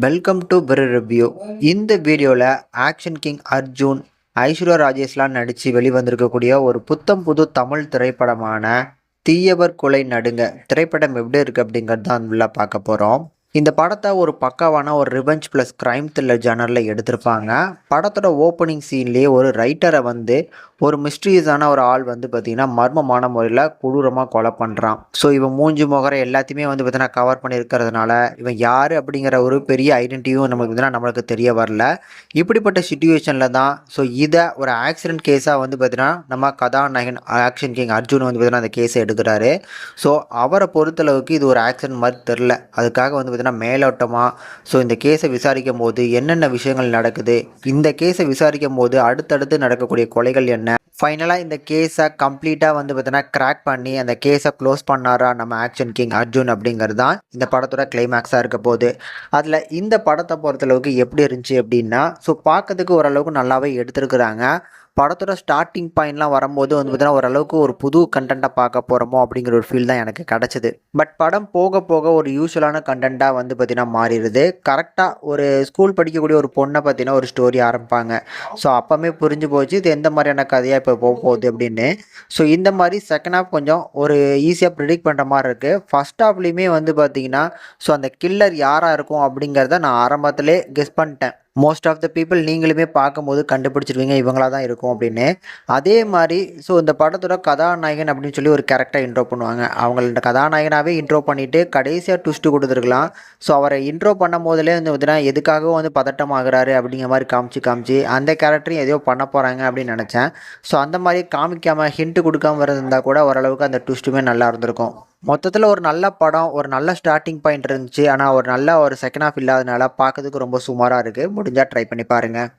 Welcome to பெரு review. இந்த வீடியோவில் ஆக்ஷன் கிங் அர்ஜுன், ஐஸ்வர்யா ராஜேஷ்லாம் நடித்து வெளிவந்திருக்கக்கூடிய ஒரு புத்தம் புது தமிழ் திரைப்படமான தீயவர் குலை நடுங்க திரைப்படம் எப்படி இருக்குது அப்படிங்கிறது தான் உள்ள பார்க்க போகிறோம். இந்த படத்தை ஒரு பக்காவான ஒரு ரிவெஞ்ச் ப்ளஸ் க்ரைம் த்ரில்லர் ஜானரில் எடுத்திருப்பாங்க. படத்தோட ஓப்பனிங் சீன்லேயே ஒரு ரைட்டரை ஒரு மிஸ்ட்ரியஸான ஒரு ஆள் பார்த்திங்கன்னா மர்மமான முறையில் கொடூரமாக கொலை பண்ணுறான். ஸோ இவன் மூஞ்சி முகரை எல்லாத்தையுமே பார்த்திங்கன்னா கவர் பண்ணியிருக்கிறதுனால இவன் யார் அப்படிங்கிற ஒரு பெரிய ஐடென்டிட்டியும் நம்மளுக்கு தெரிய வரல. இப்படிப்பட்ட சுச்சுவேஷனில் தான் இதை ஒரு ஆக்சிடென்ட் கேஸாக பார்த்திங்கன்னா நம்ம கதாநாயகன் ஆக்ஷன் கிங் அர்ஜுன் பார்த்திங்கன்னா அந்த கேஸை எடுக்கிறாரு. ஸோ அவரை பொறுத்தளவுக்கு இது ஒரு ஆக்சிடென்ட் மாதிரி தெரில. அதுக்காக பார்த்திங்கன்னா மேலோட்டமாக இந்த கேஸை விசாரிக்கும் போது என்னென்ன விஷயங்கள் நடக்குது, இந்த கேஸை விசாரிக்கும் போது அடுத்தடுத்து நடக்கக்கூடிய கொலைகள் என்ன, ஃபைனலாக இந்த கேஸை கம்ப்ளீட்டாக பார்த்தீங்கன்னா கிராக் பண்ணி அந்த கேஸை க்ளோஸ் பண்ணாரா நம்ம ஆக்ஷன் கிங் அர்ஜுன் அப்படிங்கிறது தான் இந்த படத்தோட கிளைமேக்ஸாக இருக்க போகுது. அதில் இந்த படத்தை பொறுத்தளவுக்கு எப்படி இருந்துச்சு அப்படின்னா பார்க்கறதுக்கு ஓரளவுக்கு நல்லாவே எடுத்துருக்குறாங்க. படத்தோட ஸ்டார்டிங் பாயிண்ட்லாம் வரும்போது பார்த்தீங்கன்னா ஓரளவுக்கு ஒரு புது கண்டென்ட்டை பார்க்க போகிறோமோ அப்படிங்கிற ஒரு ஃபீல் தான் எனக்கு கிடச்சிது. பட் படம் போக போக ஒரு யூஸ்வலான கண்டென்ட்டாக பார்த்தீங்கன்னா மாறிடுது. கரெக்டாக ஒரு ஸ்கூல் படிக்கக்கூடிய ஒரு பொண்ணை பார்த்தீங்கன்னா ஒரு ஸ்டோரி ஆரம்பிப்பாங்க. அப்போவே புரிஞ்சு போச்சு இது எந்த மாதிரியான கதையாக இப்போ போக போகுது அப்படின்னு. இந்த மாதிரி செகண்ட் ஹாஃப் கொஞ்சம் ஒரு ஈஸியாக ப்ரிடிக்ட் பண்ணுற மாதிரி இருக்குது. ஃபஸ்ட் ஹாஃப்லேயுமே பார்த்தீங்கன்னா அந்த கில்லர் யாராக இருக்கும் அப்படிங்கிறத நான் ஆரம்பத்திலே கெஸ் பண்ணிட்டேன். மோஸ்ட் ஆஃப் த பீப்புள் நீங்களுமே பார்க்கும்போது கண்டுபிடிச்சிருவீங்க இவங்களாக தான் இருக்கும் அப்படின்னு. அதே மாதிரி இந்த படத்தோட கதாநாயகன் அப்படின்னு சொல்லி ஒரு கேரக்டரை இன்ட்ரோ பண்ணுவாங்க. அவங்களோட கதாநாயகனாகவே இன்ட்ரோ பண்ணிவிட்டு கடைசியாக ட்விஸ்ட்டு கொடுத்துருக்கலாம். அவரை இன்ட்ரோ பண்ணும் போதிலே பார்த்தீங்கன்னா எதுக்காகவும் பதட்டமாகறாரு அப்படிங்கிற மாதிரி காமிச்சு அந்த கேரக்டரையும் எதையோ பண்ண போகிறாங்க அப்படின்னு நினச்சேன். அந்த மாதிரி காமிக்காமல் ஹிண்ட்டு கொடுக்காம இருந்தால் கூட ஓரளவுக்கு அந்த ட்விஸ்ட்டுமே நல்லா இருந்திருக்கும். மொத்தத்தில் ஒரு நல்ல படம், ஒரு நல்ல ஸ்டார்டிங் பாயிண்ட் இருந்துச்சு. ஆனால் ஒரு நல்ல ஒரு செகண்ட் ஹாஃப் இல்லாதனால பார்க்கறதுக்கு ரொம்ப சுமாராக இருக்குது. முடிஞ்சால் ட்ரை பண்ணி பாருங்கள்.